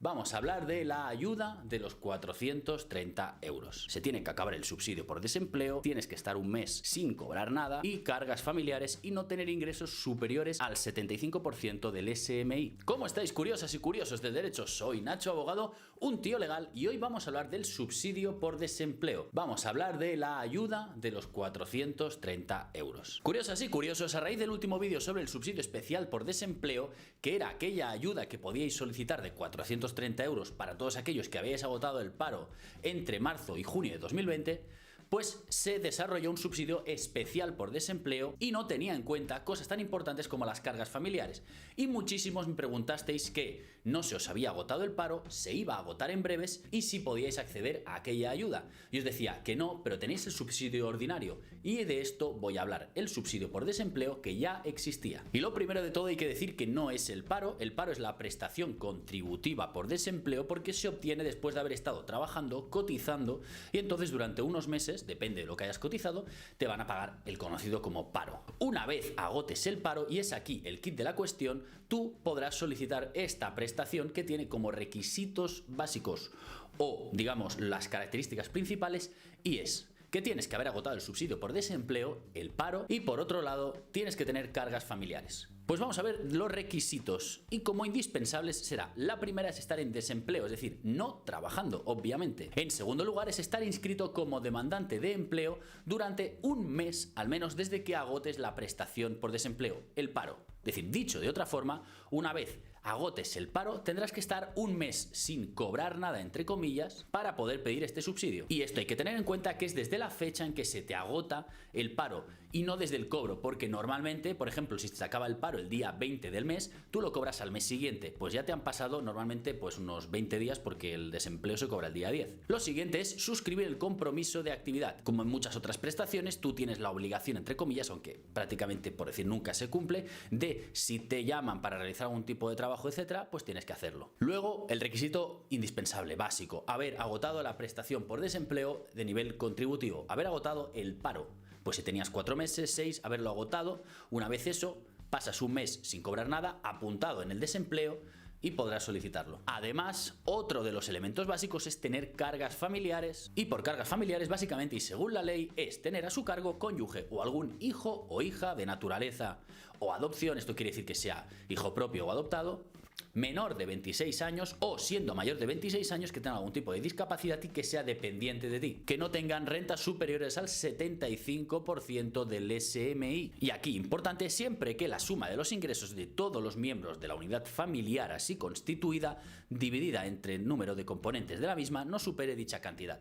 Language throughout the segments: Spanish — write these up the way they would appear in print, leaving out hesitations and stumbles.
Vamos a hablar de la ayuda de los 430 euros. Se tiene que acabar el subsidio por desempleo, tienes que estar un mes sin cobrar nada y cargas familiares y no tener ingresos superiores al 75% del SMI. ¿Cómo estáis, curiosas y curiosos del derecho? Soy Nacho Abogado, un tío legal, y hoy vamos a hablar del subsidio por desempleo. Vamos a hablar de la ayuda de los 430 euros. Curiosas y curiosos, a raíz del último vídeo sobre el subsidio especial por desempleo, que era aquella ayuda que podíais solicitar de 430 euros para todos aquellos que habíais agotado el paro entre marzo y junio de 2020, pues se desarrolló un subsidio especial por desempleo y no tenía en cuenta cosas tan importantes como las cargas familiares. Y muchísimos me preguntasteis que no se os había agotado el paro, se iba a agotar en breves y si podíais acceder a aquella ayuda. Y os decía que no, pero tenéis el subsidio ordinario y de esto voy a hablar, el subsidio por desempleo que ya existía. Y lo primero de todo hay que decir que no es el paro es la prestación contributiva por desempleo porque se obtiene después de haber estado trabajando, cotizando y entonces durante unos meses, depende de lo que hayas cotizado, te van a pagar el conocido como paro. Una vez agotes el paro, y es aquí el kit de la cuestión, tú podrás solicitar esta prestación que tiene como requisitos básicos o digamos las características principales, y es que tienes que haber agotado el subsidio por desempleo, el paro, y por otro lado tienes que tener cargas familiares. Pues vamos a ver los requisitos, y como indispensables será: la primera es estar en desempleo, es decir, no trabajando, obviamente. En segundo lugar es estar inscrito como demandante de empleo durante un mes, al menos desde que agotes la prestación por desempleo, el paro. Es decir, dicho de otra forma, una vez agotes el paro, tendrás que estar un mes sin cobrar nada, entre comillas, para poder pedir este subsidio. Y esto hay que tener en cuenta que es desde la fecha en que se te agota el paro y no desde el cobro, porque normalmente, por ejemplo, si se acaba el paro el día 20 del mes, tú lo cobras al mes siguiente, pues ya te han pasado normalmente pues unos 20 días porque el desempleo se cobra el día 10. Lo siguiente es suscribir el compromiso de actividad. Como en muchas otras prestaciones, tú tienes la obligación, entre comillas, aunque prácticamente por decir nunca se cumple, de si te llaman para realizar algún tipo de trabajo, etcétera, pues tienes que hacerlo. Luego, el requisito indispensable, básico: haber agotado la prestación por desempleo de nivel contributivo, haber agotado el paro. Pues si tenías 4 meses, 6, haberlo agotado. Una vez eso, pasas un mes sin cobrar nada, apuntado en el desempleo, y podrás solicitarlo. Además, otro de los elementos básicos es tener cargas familiares, y por cargas familiares básicamente y según la ley es tener a su cargo cónyuge o algún hijo o hija de naturaleza o adopción, esto quiere decir que sea hijo propio o adoptado, menor de 26 años o siendo mayor de 26 años que tenga algún tipo de discapacidad y que sea dependiente de ti, que no tengan rentas superiores al 75% del SMI. Y aquí, importante, siempre que la suma de los ingresos de todos los miembros de la unidad familiar así constituida, dividida entre el número de componentes de la misma, no supere dicha cantidad.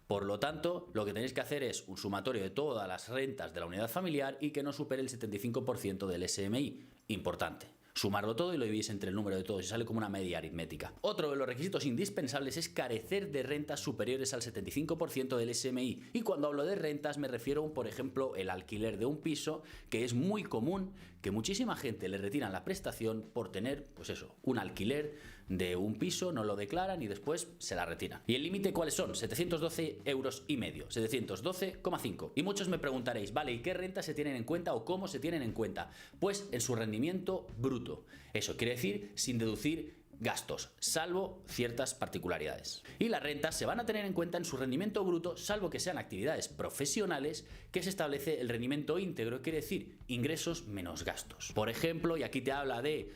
Por lo tanto, lo que tenéis que hacer es un sumatorio de todas las rentas de la unidad familiar y que no supere el 75% del SMI. Importante. Sumarlo todo y lo dividís entre el número de todos y sale como una media aritmética. Otro de los requisitos indispensables es carecer de rentas superiores al 75% del SMI. Y cuando hablo de rentas me refiero, por ejemplo, el alquiler de un piso, que es muy común que muchísima gente le retiran la prestación por tener, pues eso, un alquiler de un piso, no lo declaran y después se la retiran. ¿Y el límite cuáles son? 712,5 euros, 712,5. Y muchos me preguntaréis, vale, ¿y qué rentas se tienen en cuenta o cómo se tienen en cuenta? Pues en su rendimiento bruto. Eso quiere decir sin deducir gastos, salvo ciertas particularidades. Y las rentas se van a tener en cuenta en su rendimiento bruto, salvo que sean actividades profesionales, que se establece el rendimiento íntegro, quiere decir ingresos menos gastos. Por ejemplo, y aquí te habla de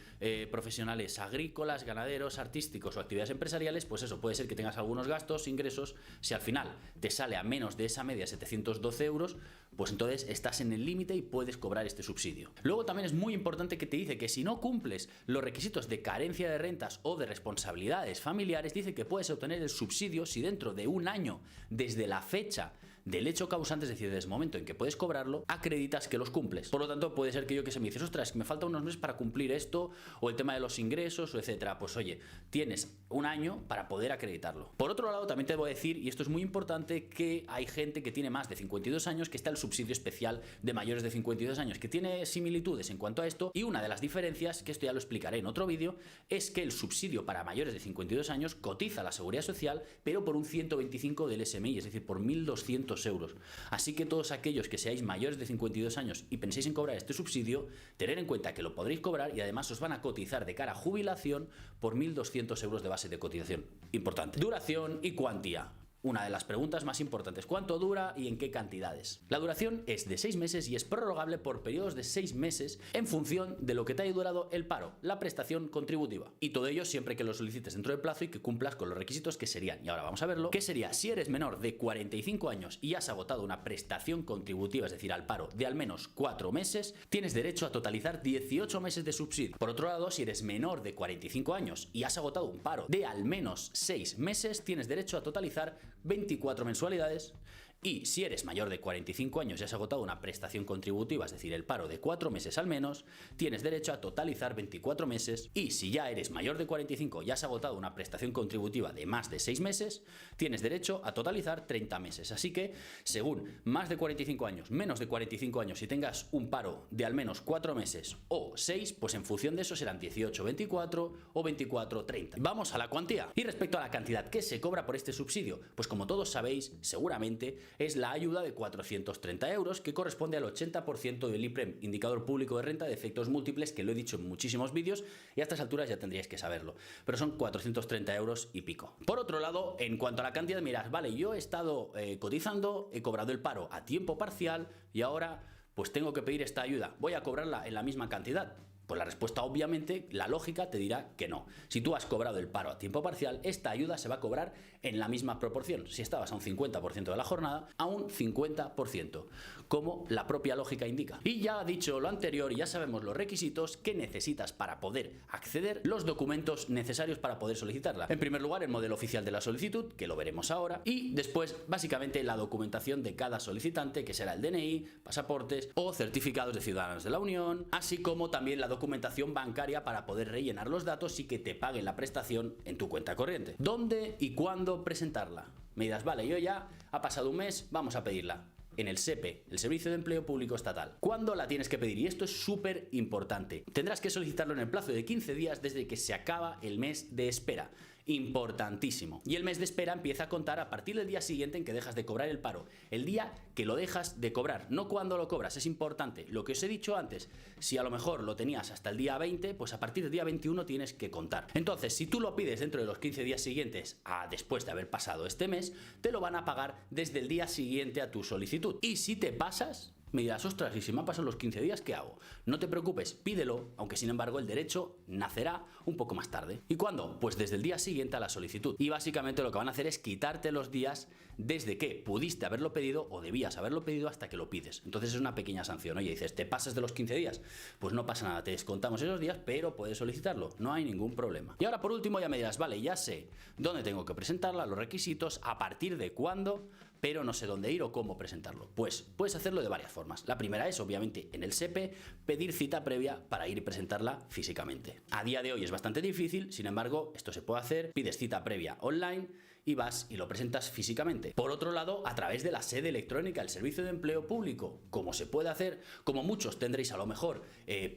profesionales agrícolas, ganaderos, artísticos o actividades empresariales, pues eso, puede ser que tengas algunos gastos, ingresos. Si al final te sale a menos de esa media 712 euros, pues entonces estás en el límite y puedes cobrar este subsidio. Luego también es muy importante que te dice que si no cumples los requisitos de carencia de rentas o de responsabilidades familiares, dice que puedes obtener el subsidio si dentro de un año desde la fecha del hecho causante, es decir, desde el momento en que puedes cobrarlo, acreditas que los cumples. Por lo tanto, puede ser que yo que se me dices, ostras, que me faltan unos meses para cumplir esto, o el tema de los ingresos, o etcétera. Pues oye, tienes un año para poder acreditarlo. Por otro lado, también te voy a decir, y esto es muy importante, que hay gente que tiene más de 52 años, que está el subsidio especial de mayores de 52 años, que tiene similitudes en cuanto a esto, y una de las diferencias, que esto ya lo explicaré en otro vídeo, es que el subsidio para mayores de 52 años cotiza a la Seguridad Social, pero por un 125 del SMI, es decir, por 1.200 200 euros. Así que todos aquellos que seáis mayores de 52 años y penséis en cobrar este subsidio, tened en cuenta que lo podréis cobrar y además os van a cotizar de cara a jubilación por 1.200 euros de base de cotización. Importante. Duración y cuantía. Una de las preguntas más importantes: ¿cuánto dura y en qué cantidades? La duración es de 6 meses y es prorrogable por periodos de 6 meses en función de lo que te haya durado el paro, la prestación contributiva. Y todo ello siempre que lo solicites dentro del plazo y que cumplas con los requisitos que serían, y ahora vamos a verlo, que sería: si eres menor de 45 años y has agotado una prestación contributiva, es decir, al paro, de al menos 4 meses, tienes derecho a totalizar 18 meses de subsidio. Por otro lado, si eres menor de 45 años y has agotado un paro de al menos 6 meses, tienes derecho a totalizar 24 mensualidades. Y si eres mayor de 45 años y has agotado una prestación contributiva, es decir, el paro de 4 meses al menos, tienes derecho a totalizar 24 meses. Y si ya eres mayor de 45 y has agotado una prestación contributiva de más de 6 meses, tienes derecho a totalizar 30 meses. Así que, según más de 45 años, menos de 45 años, si tengas un paro de al menos 4 meses o 6, pues en función de eso serán 18, 24 o 24, 30. Vamos a la cuantía. Y respecto a la cantidad que se cobra por este subsidio, pues como todos sabéis, seguramente, es la ayuda de 430 euros, que corresponde al 80% del IPREM, indicador público de renta de efectos múltiples, que lo he dicho en muchísimos vídeos y a estas alturas ya tendríais que saberlo, pero son 430 euros y pico. Por otro lado, en cuanto a la cantidad, mirad, vale, yo he estado cotizando, he cobrado el paro a tiempo parcial y ahora pues tengo que pedir esta ayuda, ¿voy a cobrarla en la misma cantidad? Pues la respuesta, obviamente, la lógica te dirá que no. Si tú has cobrado el paro a tiempo parcial, esta ayuda se va a cobrar en la misma proporción. Si estabas a un 50% de la jornada, a un 50%, como la propia lógica indica. Y ya dicho lo anterior, ya sabemos los requisitos que necesitas para poder acceder, los documentos necesarios para poder solicitarla. En primer lugar, el modelo oficial de la solicitud, que lo veremos ahora, y después, básicamente, la documentación de cada solicitante, que será el DNI, pasaportes o certificados de ciudadanos de la Unión, así como también la documentación bancaria para poder rellenar los datos y que te paguen la prestación en tu cuenta corriente. ¿Dónde y cuándo presentarla? Me dirás, vale, yo ya ha pasado un mes, vamos a pedirla. En el SEPE, el Servicio de Empleo Público Estatal. ¿Cuándo la tienes que pedir? Y esto es súper importante. Tendrás que solicitarlo en el plazo de 15 días desde que se acaba el mes de espera. Importantísimo. Y el mes de espera empieza a contar a partir del día siguiente en que dejas de cobrar el paro. El día que lo dejas de cobrar, no cuando lo cobras, es importante. Lo que os he dicho antes, si a lo mejor lo tenías hasta el día 20, pues a partir del día 21 tienes que contar. Entonces, si tú lo pides dentro de los 15 días siguientes a después de haber pasado este mes, te lo van a pagar desde el día siguiente a tu solicitud. Y si te pasas, me dirás, ostras, y si me han pasado los 15 días, ¿qué hago? No te preocupes, pídelo, aunque sin embargo el derecho nacerá un poco más tarde. ¿Y cuándo? Pues desde el día siguiente a la solicitud. Y básicamente lo que van a hacer es quitarte los días desde que pudiste haberlo pedido o debías haberlo pedido hasta que lo pides. Entonces es una pequeña sanción. Oye, dices, ¿te pasas de los 15 días? Pues no pasa nada, te descontamos esos días, pero puedes solicitarlo, no hay ningún problema. Y ahora por último ya me dirás, vale, ya sé dónde tengo que presentarla, los requisitos, a partir de cuándo, pero no sé dónde ir o cómo presentarlo. Pues puedes hacerlo de varias formas. La primera es, obviamente, en el SEPE, pedir cita previa para ir y presentarla físicamente. A día de hoy es bastante difícil, sin embargo, esto se puede hacer, pides cita previa online y vas y lo presentas físicamente. Por otro lado, a través de la sede electrónica, el Servicio de Empleo Público, como se puede hacer, como muchos tendréis a lo mejor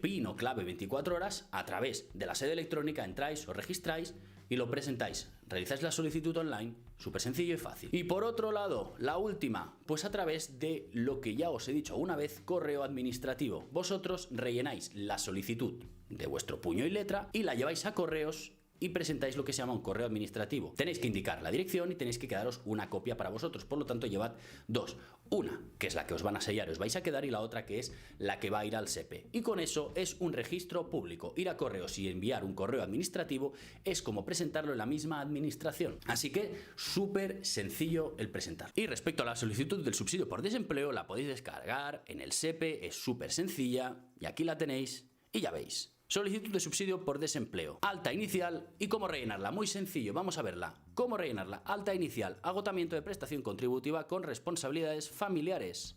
PIN o clave 24 horas, a través de la sede electrónica entráis, os registráis y lo presentáis. Realizáis la solicitud online, súper sencillo y fácil. Y por otro lado, la última, pues a través de lo que ya os he dicho una vez, correo administrativo. Vosotros rellenáis la solicitud de vuestro puño y letra y la lleváis a correos y presentáis lo que se llama un correo administrativo. Tenéis que indicar la dirección y tenéis que quedaros una copia para vosotros. Por lo tanto, llevad dos. Una, que es la que os van a sellar y os vais a quedar, y la otra, que es la que va a ir al SEPE. Y con eso es un registro público. Ir a correos y enviar un correo administrativo es como presentarlo en la misma administración. Así que súper sencillo el presentar. Y respecto a la solicitud del subsidio por desempleo, la podéis descargar en el SEPE, es súper sencilla y aquí la tenéis y ya veis. Solicitud de subsidio por desempleo. Alta inicial y cómo rellenarla. Muy sencillo, vamos a verla. ¿Cómo rellenarla? Alta inicial. Agotamiento de prestación contributiva con responsabilidades familiares.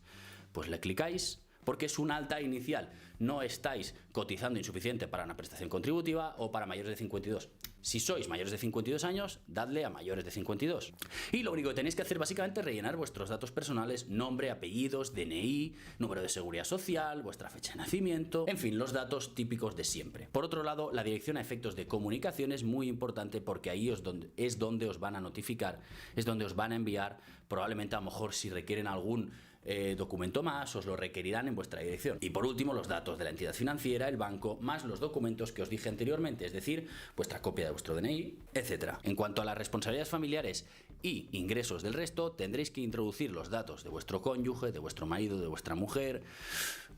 Pues le clicáis porque es una alta inicial. No estáis cotizando insuficiente para una prestación contributiva o para mayores de 52. Si sois mayores de 52 años, dadle a mayores de 52. Y lo único que tenéis que hacer básicamente es rellenar vuestros datos personales, nombre, apellidos, DNI, número de seguridad social, vuestra fecha de nacimiento, en fin, los datos típicos de siempre. Por otro lado, la dirección a efectos de comunicación es muy importante porque ahí es donde os van a notificar, es donde os van a enviar, probablemente a lo mejor si requieren algún documento más, os lo requerirán en vuestra dirección. Y por último, los datos de la entidad financiera, el banco, más los documentos que os dije anteriormente, es decir, vuestra copia de vuestro DNI, etc. En cuanto a las responsabilidades familiares y ingresos del resto, tendréis que introducir los datos de vuestro cónyuge, de vuestro marido, de vuestra mujer,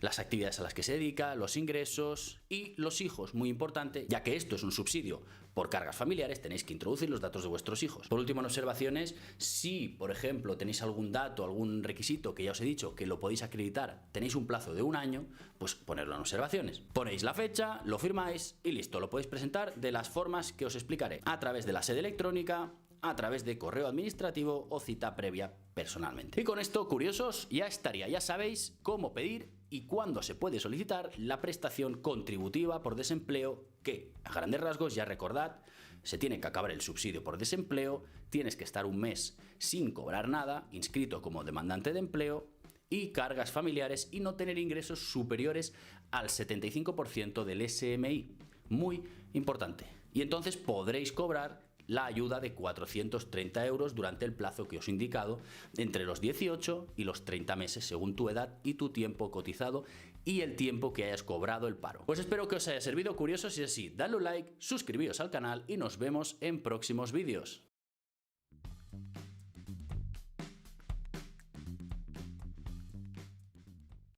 las actividades a las que se dedica, los ingresos y los hijos, muy importante, ya que esto es un subsidio por cargas familiares, tenéis que introducir los datos de vuestros hijos. Por último, en observaciones, si por ejemplo tenéis algún dato, algún requisito que ya os he dicho que lo podéis acreditar, tenéis un plazo de 1 año, pues ponerlo en observaciones. Ponéis la fecha, lo firmáis y listo, lo podéis presentar de las formas que os explicaré, a través de la sede electrónica, a través de correo administrativo o cita previa personalmente. Y con esto, curiosos, ya estaría. Ya sabéis cómo pedir y cuándo se puede solicitar la prestación contributiva por desempleo que, a grandes rasgos, ya recordad, se tiene que acabar el subsidio por desempleo, tienes que estar un mes sin cobrar nada, inscrito como demandante de empleo y cargas familiares y no tener ingresos superiores al 75% del SMI. Muy importante. Y entonces podréis cobrar la ayuda de 430 euros durante el plazo que os he indicado, entre los 18 y los 30 meses, según tu edad y tu tiempo cotizado y el tiempo que hayas cobrado el paro. Pues espero que os haya servido, curiosos, y si es así, dadle un like, suscribíos al canal y nos vemos en próximos vídeos.